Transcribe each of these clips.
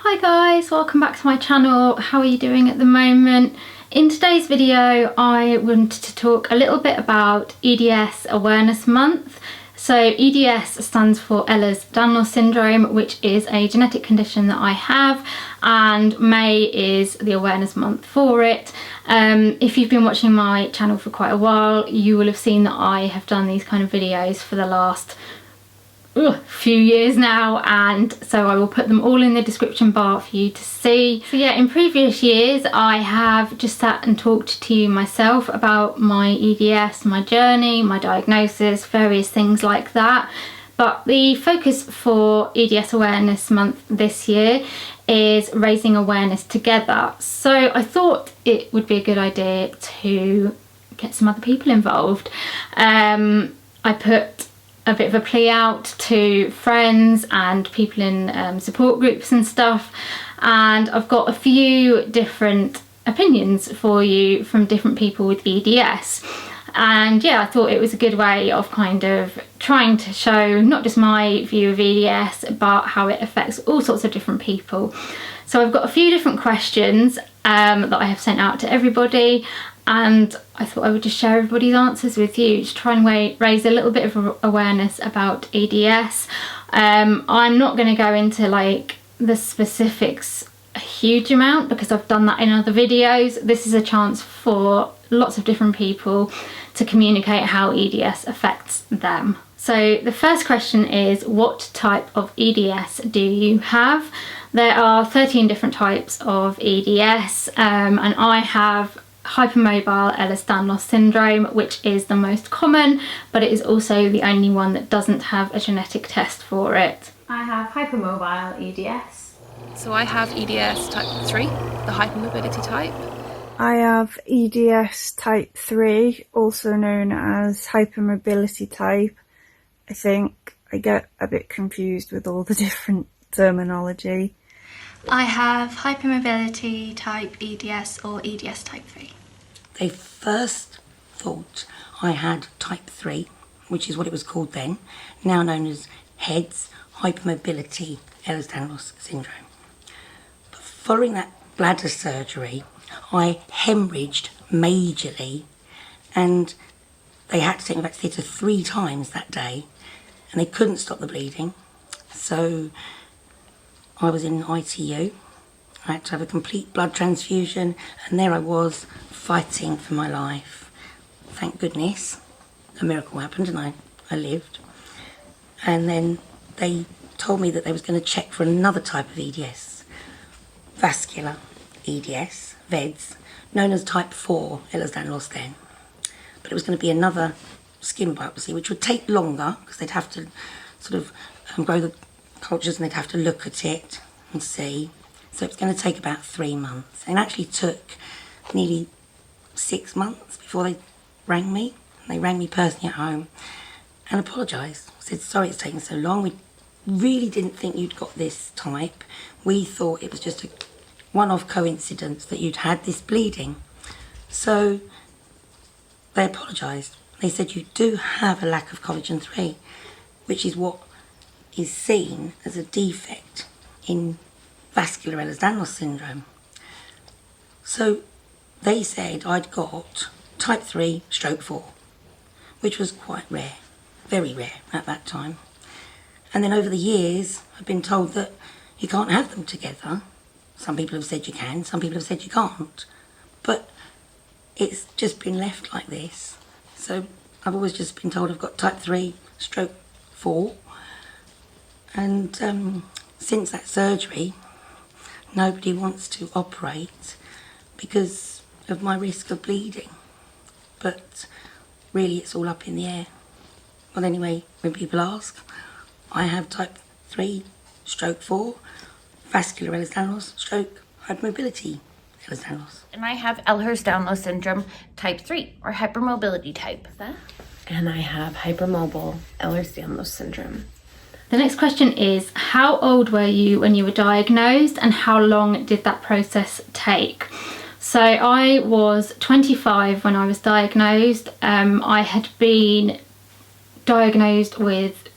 Hi guys, welcome back to my channel. How are you doing at the moment? In today's video I wanted to talk a little bit about EDS Awareness Month. So EDS stands for Ehlers-Danlos Syndrome, which is a genetic condition that I have, and May is the awareness month for it. If you've been watching my channel for quite a while, you will have seen that I have done these kind of videos for the last few years now, and so I will put them all in the description bar for you to see. So yeah, in previous years I have just sat and talked to you myself about my EDS, my journey, my diagnosis, various things like that. But the focus for EDS Awareness Month this year is raising awareness together. So I thought it would be a good idea to get some other people involved. I put a bit of a plea out to friends and people in support groups and stuff, and I've got a few different opinions for you from different people with EDS. And yeah, I thought it was a good way of kind of trying to show not just my view of EDS but how it affects all sorts of different people. So I've got a few different questions that I have sent out to everybody, and I thought I would just share everybody's answers with you to try and raise a little bit of awareness about EDS. I'm not going to go into like the specifics a huge amount because I've done that in other videos. This is a chance for lots of different people to communicate how EDS affects them. So the first question is, what type of EDS do you have? There are 13 different types of EDS, and I have hypermobile Ehlers-Danlos Syndrome, which is the most common, but it is also the only one that doesn't have a genetic test for it. I have hypermobile EDS. So I have EDS type 3, the hypermobility type. I have EDS type 3, also known as hypermobility type. I think I get a bit confused with all the different terminology. I have hypermobility type EDS or EDS type 3. They first thought I had type 3, which is what it was called then, now known as HEDS, hypermobility Ehlers-Danlos Syndrome. But following that bladder surgery, I hemorrhaged majorly, and they had to take me back to theatre 3 times that day, and they couldn't stop the bleeding. So I was in ITU. I had to have a complete blood transfusion, and there I was fighting for my life. Thank goodness a miracle happened and I lived. And then they told me that they was going to check for another type of EDS, vascular EDS, VEDS, known as type 4 Ehlers-Danlos then. But it was going to be another skin biopsy, which would take longer because they'd have to sort of grow the cultures and they'd have to look at it and see. So it's going to take about 3 months. And it actually took nearly 6 months before they rang me. They rang me personally at home and apologised. Said, sorry it's taken so long. We really didn't think you'd got this type. We thought it was just a one-off coincidence that you'd had this bleeding. So they apologised. They said you do have a lack of collagen 3, which is what is seen as a defect in vascular Ehlers-Danlos syndrome. So they said I'd got type 3 stroke 4, which was quite rare, very rare at that time. And then over the years I've been told that you can't have them together. Some people have said you can, some people have said you can't, but it's just been left like this. So I've always just been told I've got type 3 stroke 4, and since that surgery nobody wants to operate because of my risk of bleeding. But really it's all up in the air. Well, anyway, when people ask, I have type 3 stroke 4 vascular Ehlers-Danlos stroke hypermobility Ehlers-Danlos. And I have Ehlers-Danlos Syndrome type 3 or hypermobility type. And I have hypermobile Ehlers-Danlos Syndrome. The next question is, how old were you when you were diagnosed and how long did that process take? So I was 25 when I was diagnosed. I had been diagnosed with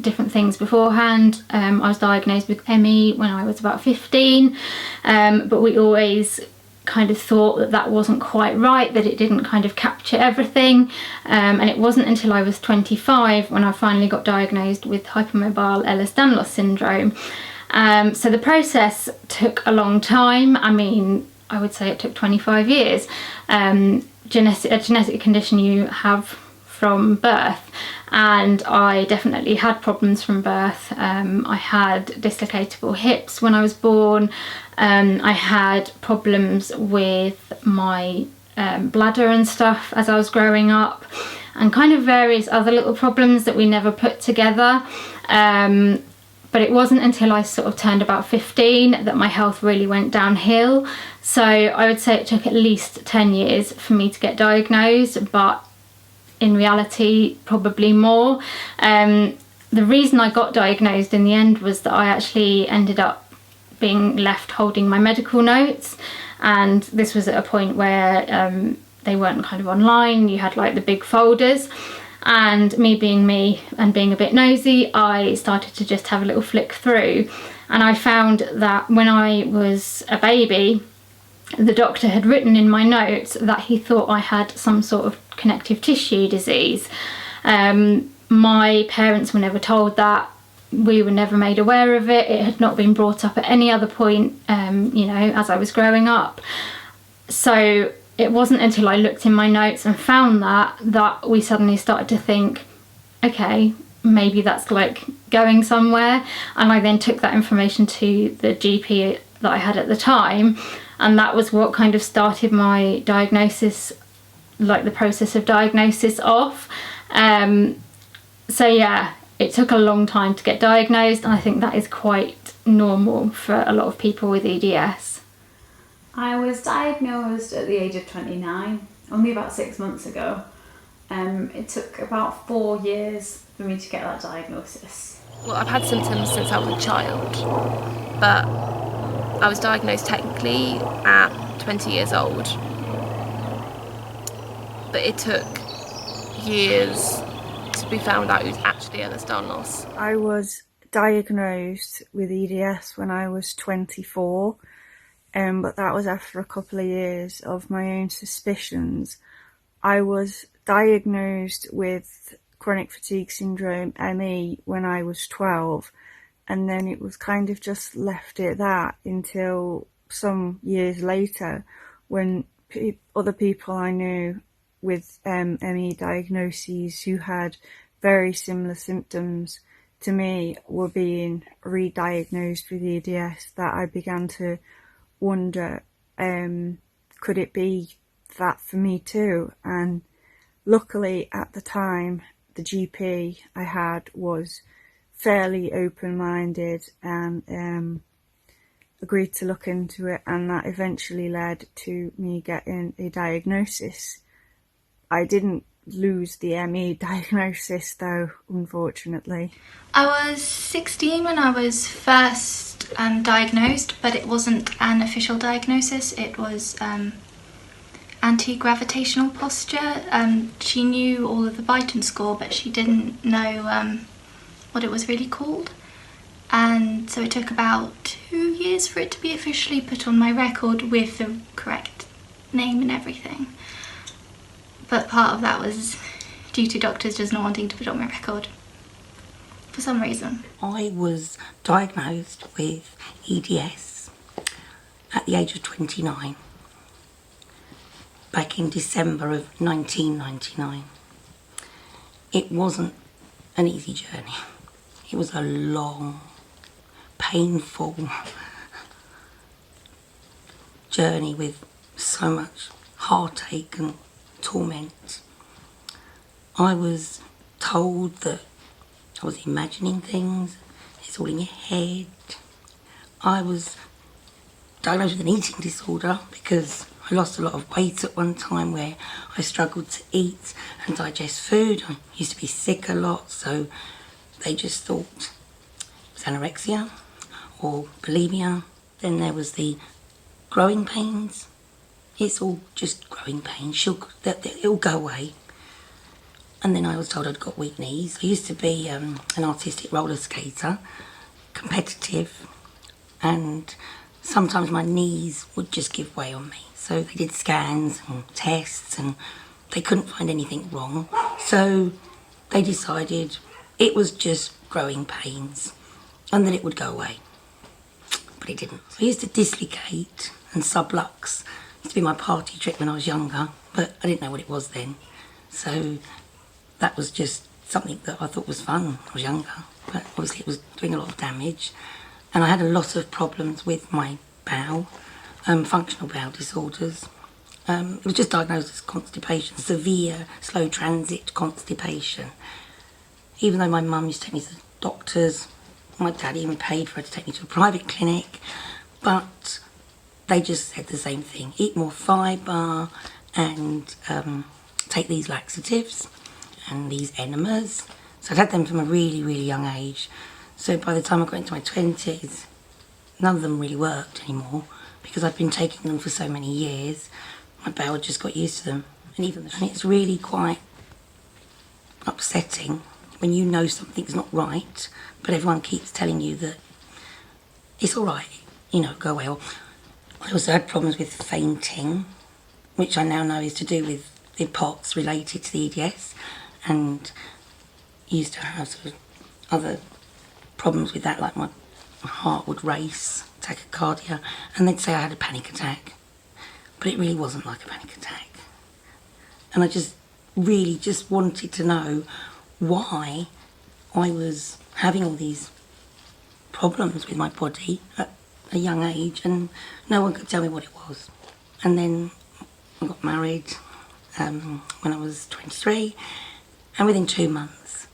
different things beforehand. I was diagnosed with ME when I was about 15, but we always kind of thought that that wasn't quite right, that it didn't kind of capture everything, and it wasn't until I was 25 when I finally got diagnosed with hypermobile Ehlers-Danlos Syndrome. So the process took a long time. I mean, I would say it took 25 years. A genetic condition you have from birth, and I definitely had problems from birth. I had dislocatable hips when I was born. I had problems with my bladder and stuff as I was growing up, and kind of various other little problems that we never put together. But it wasn't until I sort of turned about 15 that my health really went downhill. So I would say it took at least 10 years for me to get diagnosed, but in reality probably more. The reason I got diagnosed in the end was that I actually ended up being left holding my medical notes, and this was at a point where they weren't kind of online. You had like the big folders, and me and being a bit nosy, I started to just have a little flick through, and I found that when I was a baby, the doctor had written in my notes that he thought I had some sort of connective tissue disease. My parents were never told that. We were never made aware of it. It had not been brought up at any other point, as I was growing up. So it wasn't until I looked in my notes and found that we suddenly started to think, okay, maybe that's like going somewhere. And I then took that information to the GP that I had at the time, and that was what kind of started my diagnosis, like the process of diagnosis off. So yeah, it took a long time to get diagnosed, and I think that is quite normal for a lot of people with EDS. I was diagnosed at the age of 29, only about 6 months ago. It took about 4 years for me to get that diagnosis. Well, I've had symptoms since I was a child, but I was diagnosed technically at 20 years old. But it took years to be found out who's actually Ehlers-Danlos. I was diagnosed with EDS when I was 24, but that was after a couple of years of my own suspicions. I was diagnosed with chronic fatigue syndrome, ME, when I was 12, and then it was kind of just left at that until some years later when other people I knew with ME diagnoses who had very similar symptoms to me were being re-diagnosed with EDS, that I began to wonder, could it be that for me too? And luckily at the time, the GP I had was fairly open-minded and agreed to look into it, and that eventually led to me getting a diagnosis. I didn't lose the ME diagnosis though, unfortunately. I was 16 when I was first diagnosed, but it wasn't an official diagnosis. It was anti-gravitational posture. She knew all of the Brighton score, but she didn't know what it was really called. And so it took about 2 years for it to be officially put on my record with the correct name and everything. But part of that was due to doctors just not wanting to put it on my record for some reason. I was diagnosed with EDS at the age of 29, back in December of 1999. It wasn't an easy journey. It was a long, painful journey with so much heartache and torment. I was told that I was imagining things, it's all in your head. I was diagnosed with an eating disorder because I lost a lot of weight at one time where I struggled to eat and digest food. I used to be sick a lot, so they just thought it was anorexia or bulimia. Then there was the growing pains. It's all just growing pains. It'll go away. And then I was told I'd got weak knees. I used to be an artistic roller skater, competitive, and sometimes my knees would just give way on me. So they did scans and tests and they couldn't find anything wrong. So they decided it was just growing pains and that it would go away. But it didn't. So I used to dislocate and sublux. It used to be my party trick when I was younger, but I didn't know what it was then. So that was just something that I thought was fun when I was younger, but obviously it was doing a lot of damage. And I had a lot of problems with my bowel, functional bowel disorders. It was just diagnosed as constipation, severe slow transit constipation. Even though my mum used to take me to the doctors, my dad even paid for her to take me to a private clinic, but they just said the same thing: eat more fibre and take these laxatives and these enemas. So I'd had them from a really, really young age. So by the time I got into my 20s, none of them really worked anymore because I'd been taking them for so many years. My bowel had just got used to them. And it's really quite upsetting when you know something's not right, but everyone keeps telling you that it's all right, you know, go away. I also had problems with fainting, which I now know is to do with the POTS related to the EDS, and used to have sort of other problems with that, like my heart would race, tachycardia, and they'd say I had a panic attack, but it really wasn't like a panic attack. And I just really just wanted to know why I was having all these problems with my body at a young age, and no one could tell me what it was. And then I got married when I was 23, and within 2 months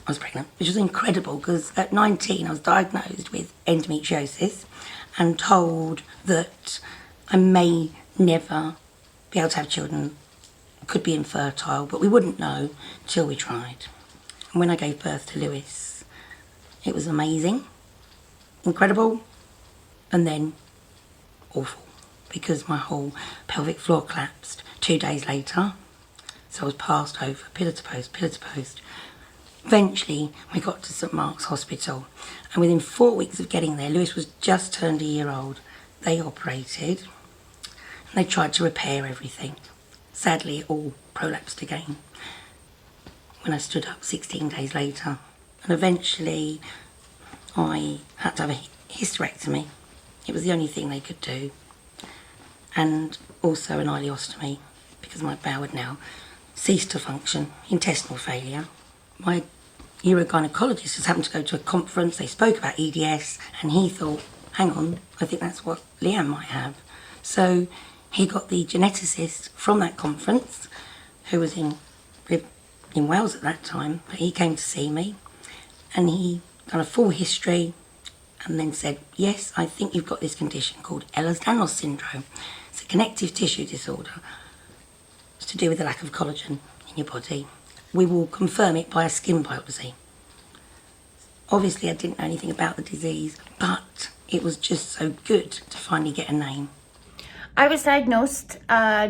I was pregnant, which was incredible because at 19 I was diagnosed with endometriosis and told that I may never be able to have children, could be infertile, but we wouldn't know till we tried. And when I gave birth to Lewis, it was amazing, incredible, and then awful because my whole pelvic floor collapsed 2 days later. So I was passed over, pillar to post, pillar to post. Eventually, we got to St Mark's Hospital, and within 4 weeks of getting there, Lewis was just turned a year old. They operated, and they tried to repair everything. Sadly, it all prolapsed again when I stood up 16 days later. And eventually, I had to have a hysterectomy. It was the only thing they could do. And also an ileostomy, because my bowel had now ceased to function, intestinal failure. My urogynecologist just happened to go to a conference, they spoke about EDS, and he thought, hang on, I think that's what Leanne might have. So he got the geneticist from that conference, who was in Wales at that time, but he came to see me, and he done a full history, and then said, yes, I think you've got this condition called Ehlers-Danlos Syndrome. It's a connective tissue disorder. It's to do with the lack of collagen in your body. We will confirm it by a skin biopsy. Obviously, I didn't know anything about the disease, but it was just so good to finally get a name. I was diagnosed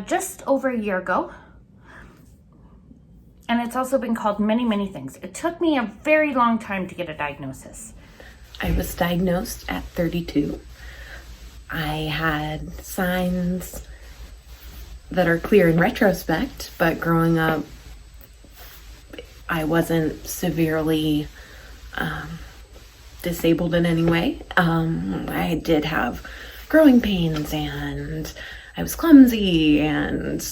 just over a year ago, and it's also been called many, many things. It took me a very long time to get a diagnosis. I was diagnosed at 32. I had signs that are clear in retrospect, but growing up, I wasn't severely disabled in any way. I did have growing pains, and I was clumsy, and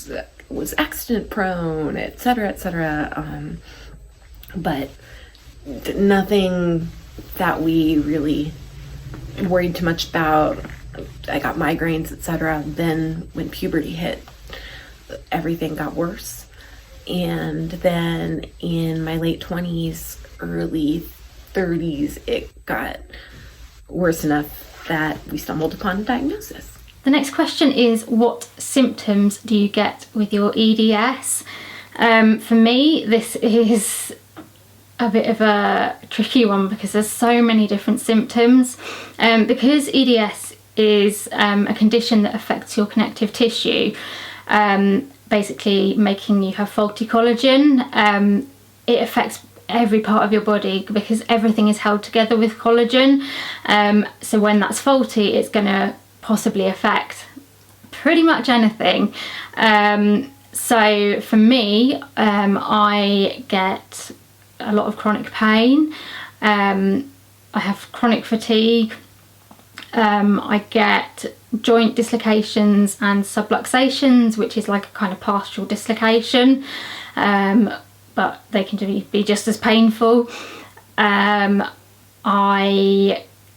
was accident prone, etc., etc. But nothing that we really worried too much about. I got migraines, etc. Then when puberty hit, everything got worse. And then in my late 20s, early 30s, it got worse enough that we stumbled upon a diagnosis. The next question is, what symptoms do you get with your EDS? For me, this is a bit of a tricky one because there's so many different symptoms. Because EDS is a condition that affects your connective tissue, basically making you have faulty collagen. It affects every part of your body because everything is held together with collagen. So when that's faulty, it's going to possibly affect pretty much anything. So for me, I get a lot of chronic pain. I have chronic fatigue. I get joint dislocations and subluxations, which is like a kind of partial dislocation, but they can be just as painful. I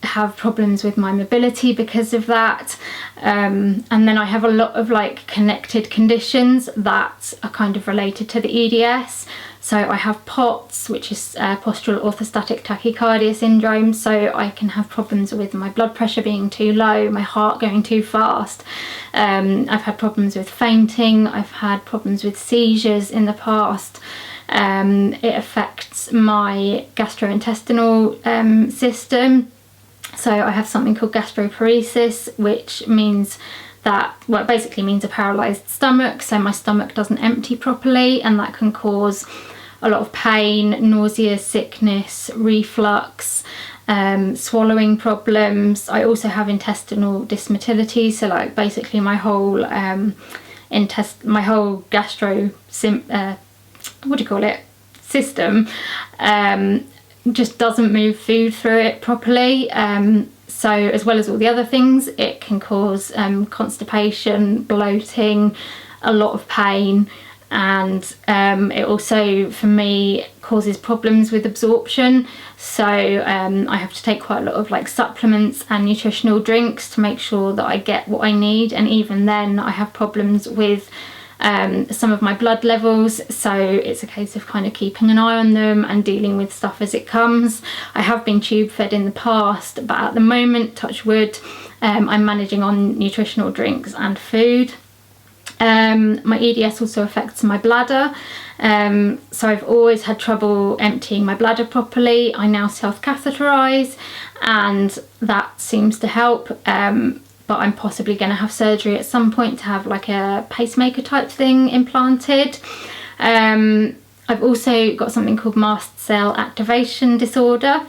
have problems with my mobility because of that, and then I have a lot of like connected conditions that are kind of related to the EDS. So I have POTS, which is postural orthostatic tachycardia syndrome, so I can have problems with my blood pressure being too low, my heart going too fast. I've had problems with fainting, I've had problems with seizures in the past. It affects my gastrointestinal system. So I have something called gastroparesis, which means that, well, it basically means a paralysed stomach. So my stomach doesn't empty properly, and that can cause a lot of pain, nausea, sickness, reflux, swallowing problems. I also have intestinal dysmotility. So like basically my whole system just doesn't move food through it properly. So as well as all the other things, it can cause constipation, bloating, a lot of pain, and it also, for me, causes problems with absorption. So I have to take quite a lot of like supplements and nutritional drinks to make sure that I get what I need, and even then I have problems with some of my blood levels, so it's a case of kind of keeping an eye on them and dealing with stuff as it comes. I have been tube fed in the past, but at the moment, touch wood, I'm managing on nutritional drinks and food. My EDS also affects my bladder, so I've always had trouble emptying my bladder properly. I now self-catheterize, and that seems to help. But I'm possibly going to have surgery at some point to have like a pacemaker type thing implanted. I've also got something called mast cell activation disorder,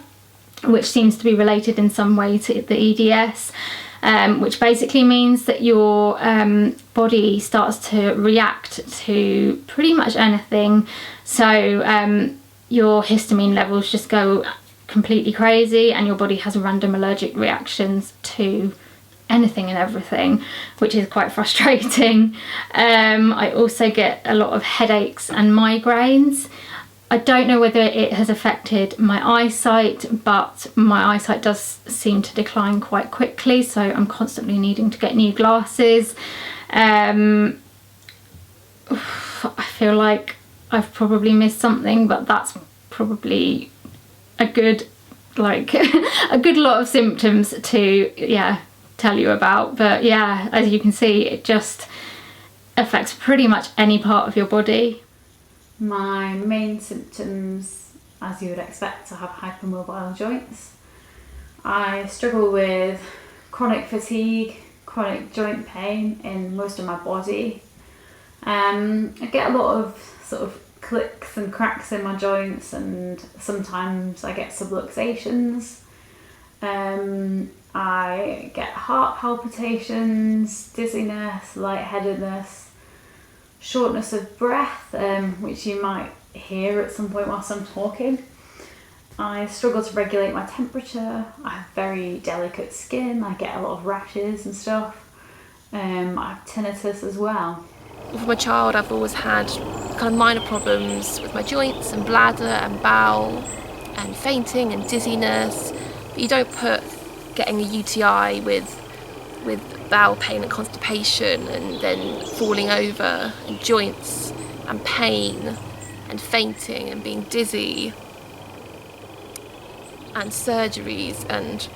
which seems to be related in some way to the EDS, which basically means that your body starts to react to pretty much anything. So your histamine levels just go completely crazy, and your body has random allergic reactions to anything and everything, which is quite frustrating. I also get a lot of headaches and migraines. I don't know whether it has affected my eyesight, but my eyesight does seem to decline quite quickly, so I'm constantly needing to get new glasses. I feel like I've probably missed something, but that's probably a good lot of symptoms to tell you about. But yeah, as you can see, it just affects pretty much any part of your body. My main symptoms, as you would expect, I have hypermobile joints. I struggle with chronic fatigue, chronic joint pain in most of my body. I get a lot of sort of clicks and cracks in my joints, and sometimes I get subluxations. I get heart palpitations, dizziness, lightheadedness, shortness of breath, which you might hear at some point whilst I'm talking. I struggle to regulate my temperature. I have very delicate skin. I get a lot of rashes and stuff. I have tinnitus as well. From a child, I've always had kind of minor problems with my joints and bladder and bowel and fainting and dizziness. But you don't put getting a UTI with bowel pain and constipation and then falling over and joints and pain and fainting and being dizzy and surgeries and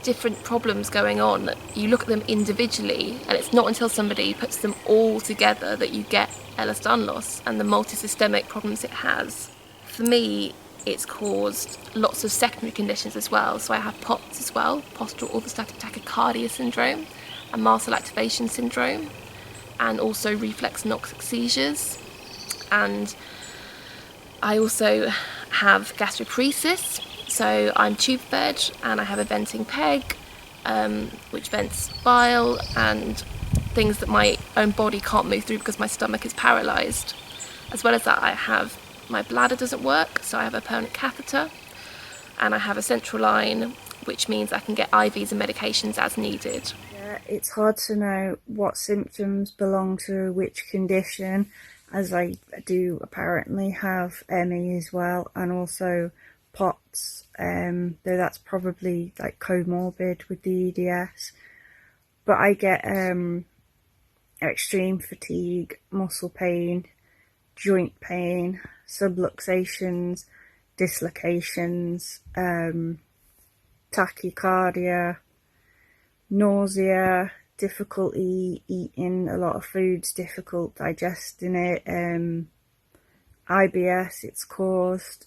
different problems going on, that you look at them individually, and it's not until somebody puts them all together that you get Ehlers-Danlos and the multi-systemic problems it has. For me, it's caused lots of secondary conditions as well. So I have POTS as well, postural orthostatic tachycardia syndrome, and mast cell activation syndrome. and also reflex anoxic seizures. And I also have gastroparesis, so I'm tube fed and I have a venting peg, which vents bile and things that my own body can't move through because my stomach is paralysed. As well as that, my bladder doesn't work, so I have a permanent catheter, and I have a central line, which means I can get IVs and medications as needed. Yeah, it's hard to know what symptoms belong to which condition, as I do apparently have ME as well, and also POTS, though that's probably like comorbid with the EDS. But I get extreme fatigue, muscle pain, joint pain, subluxations, dislocations, tachycardia, nausea, difficulty eating a lot of foods, difficult digesting it, IBS it's caused,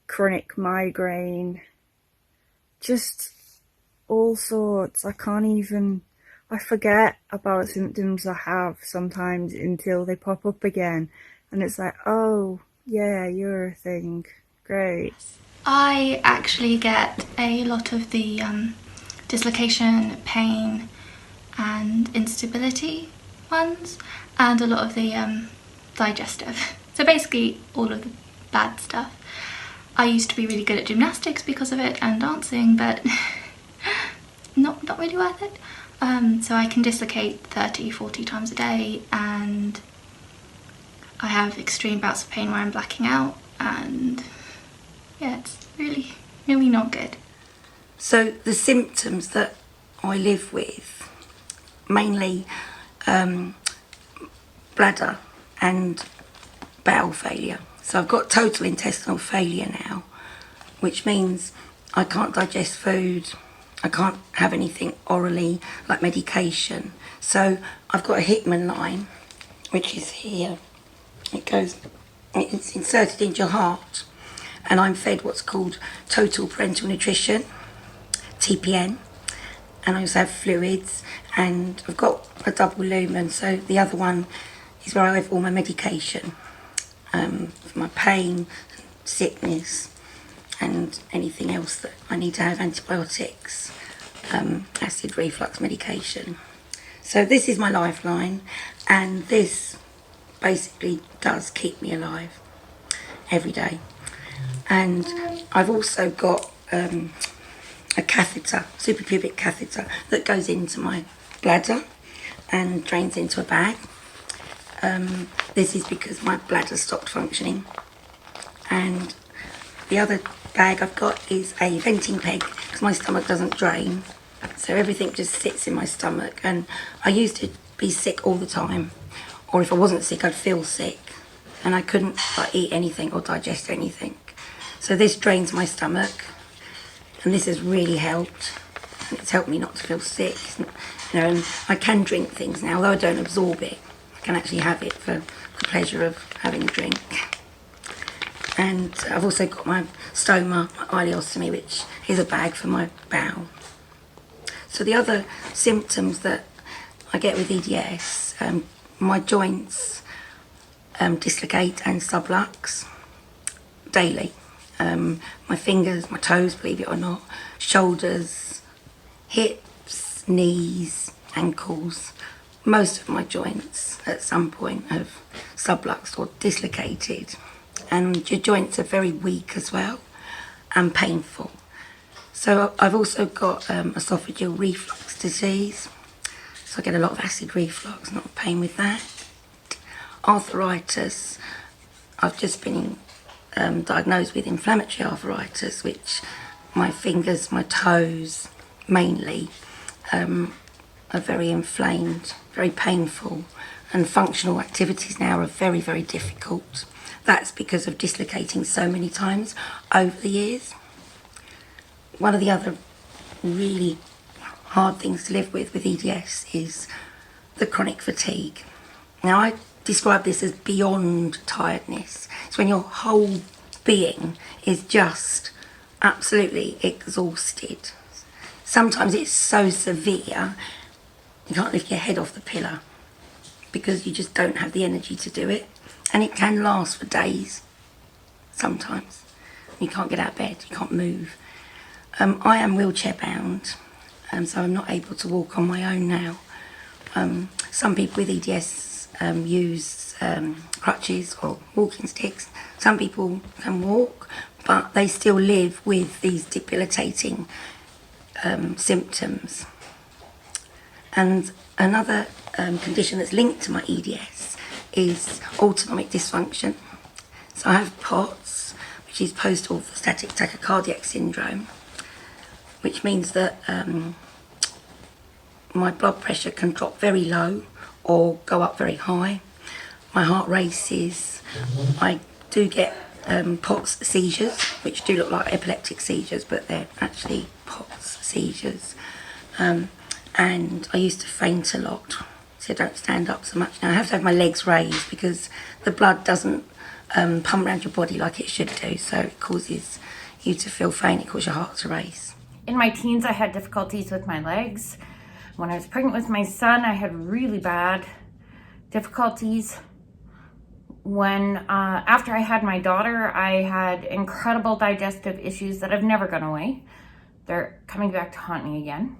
chronic migraine, just all sorts. I forget about symptoms I have sometimes until they pop up again, and it's like, oh yeah, you're a thing, great. I actually get a lot of the dislocation, pain and instability ones, and a lot of the digestive. So basically all of the bad stuff. I used to be really good at gymnastics because of it and dancing, but not really worth it. So I can dislocate 30-40 times a day, and I have extreme bouts of pain where I'm blacking out, and yeah, it's really, really not good. So the symptoms that I live with, mainly bladder and bowel failure. So I've got total intestinal failure now, which means I can't digest food, I can't have anything orally like medication. So I've got a Hickman line, which is here. It's inserted into your heart, and I'm fed what's called total parental nutrition, TPN, and I also have fluids, and I've got a double lumen, so the other one is where I have all my medication for my pain, sickness, and anything else that I need to have, antibiotics, acid reflux medication. So this is my lifeline, and this basically does keep me alive every day. And I've also got a catheter, suprapubic catheter, that goes into my bladder and drains into a bag. This is because my bladder stopped functioning. And the other bag I've got is a venting peg, because my stomach doesn't drain, so everything just sits in my stomach. And I used to be sick all the time, or if I wasn't sick I'd feel sick, and I couldn't eat anything or digest anything. So this drains my stomach, and this has really helped. It's helped me not to feel sick, and I can drink things now, although I don't absorb it. I can actually have it for the pleasure of having a drink. And I've also got my stoma, my ileostomy, which is a bag for my bowel. So the other symptoms that I get with EDS, my joints dislocate and sublux daily. My fingers, my toes, believe it or not, shoulders, hips, knees, ankles. Most of my joints at some point have subluxed or dislocated. And your joints are very weak as well and painful. So I've also got esophageal reflux disease. So I get a lot of acid reflux, not pain with that. Arthritis. I've just been diagnosed with inflammatory arthritis, which my fingers, my toes mainly, are very inflamed, very painful, and functional activities now are very, very difficult. That's because of dislocating so many times over the years. One of the other really hard things to live with EDS is the chronic fatigue. Now, I describe this as beyond tiredness. It's when your whole being is just absolutely exhausted. Sometimes it's so severe You can't lift your head off the pillow because you just don't have the energy to do it. And it can last for days sometimes. You can't get out of bed, you can't move. I am wheelchair bound, so I'm not able to walk on my own now. Some people with EDS use crutches or walking sticks. Some people can walk, but they still live with these debilitating symptoms. And another condition that's linked to my EDS is autonomic dysfunction. So I have POTS, which is post-orthostatic tachycardiac syndrome, which means that my blood pressure can drop very low or go up very high. My heart races. I do get POTS seizures, which do look like epileptic seizures, but they're actually POTS seizures. And I used to faint a lot, so I don't stand up so much now. I have to have my legs raised because the blood doesn't pump around your body like it should do, so it causes you to feel faint, it causes your heart to race. In my teens, I had difficulties with my legs. When I was pregnant with my son, I had really bad difficulties. When after I had my daughter, I had incredible digestive issues that have never gone away. They're coming back to haunt me again.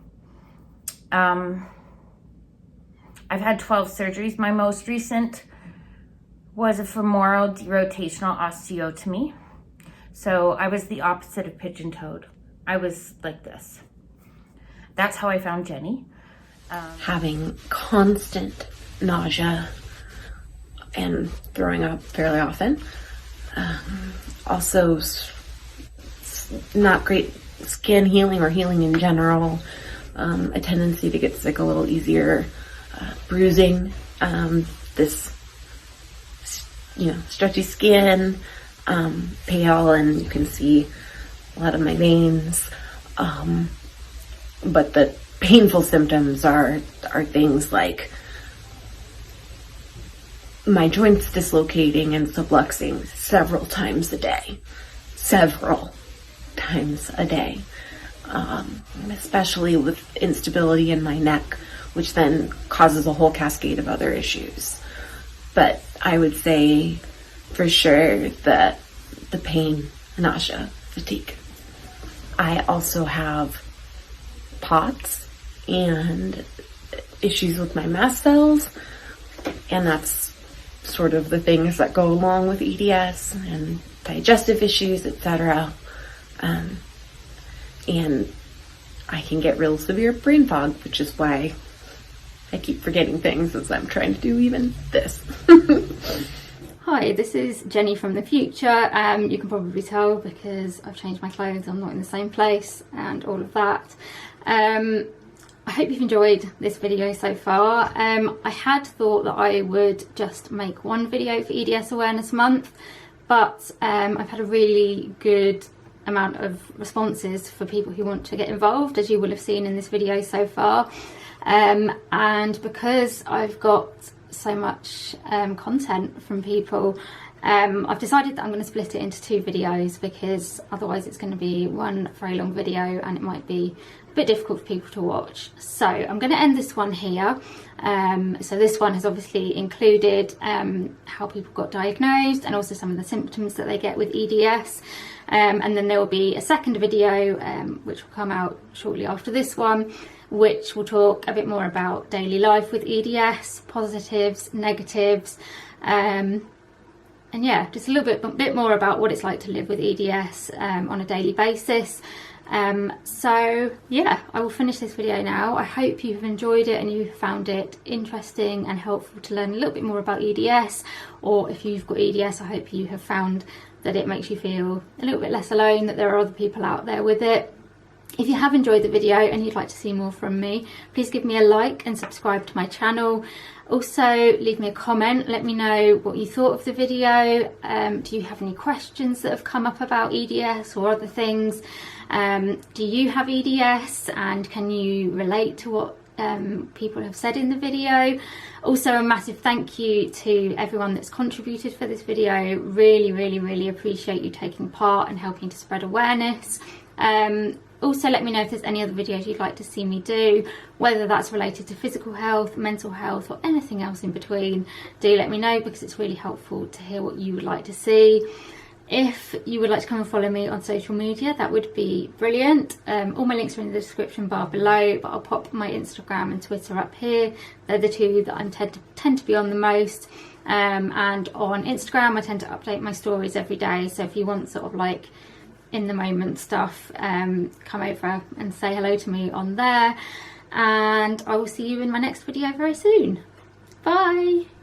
I've had 12 surgeries. My most recent was a femoral derotational osteotomy. So I was the opposite of pigeon-toed. I was like this. That's how I found Jenny. Having constant nausea and throwing up fairly often. Also, not great skin healing or healing in general. A tendency to get sick a little easier. Bruising. This, stretchy skin. Pale, and you can see a lot of my veins. But the painful symptoms are things like my joints dislocating and subluxing several times a day. Especially with instability in my neck, which then causes a whole cascade of other issues. But I would say for sure that the pain, nausea, fatigue. I also have POTS and issues with my mast cells, and that's sort of the things that go along with EDS, and digestive issues, etc. And I can get real severe brain fog, which is why I keep forgetting things as I'm trying to do even this. Hi, this is Jenny from the future. You can probably tell because I've changed my clothes, I'm not in the same place and all of that. I hope you've enjoyed this video so far. I had thought that I would just make one video for EDS Awareness Month, but I've had a really good amount of responses for people who want to get involved, as you will have seen in this video so far. And because I've got so much content from people, I've decided that I'm going to split it into two videos, because otherwise it's going to be one very long video and it might be a bit difficult for people to watch. So I'm going to end this one here. So this one has obviously included how people got diagnosed and also some of the symptoms that they get with EDS. And then there will be a second video which will come out shortly after this one, which will talk a bit more about daily life with EDS, positives, negatives, and yeah, just a little bit more about what it's like to live with EDS on a daily basis. So yeah, I will finish this video now. I hope you've enjoyed it and you found it interesting and helpful to learn a little bit more about EDS, or if you've got EDS, I hope you have found that it makes you feel a little bit less alone, that there are other people out there with it. If you have enjoyed the video and you'd like to see more from me, please give me a like and subscribe to my channel. Also, leave me a comment, let me know what you thought of the video. Do you have any questions that have come up about EDS or other things? Do you have EDS and can you relate to what people have said in the video? Also, a massive thank you to everyone that's contributed for this video. Really appreciate you taking part and helping to spread awareness. Also, let me know if there's any other videos you'd like to see me do, whether that's related to physical health, mental health, or anything else in between. Do let me know, because it's really helpful to hear what you would like to see. If you would like to come and follow me on social media, that would be brilliant. All my links are in the description bar below, but I'll pop my Instagram and Twitter up here. They're the two that I tend to be on the most. And on Instagram, I tend to update my stories every day. So if you want sort of like in the moment stuff, come over and say hello to me on there. And I will see you in my next video very soon. Bye.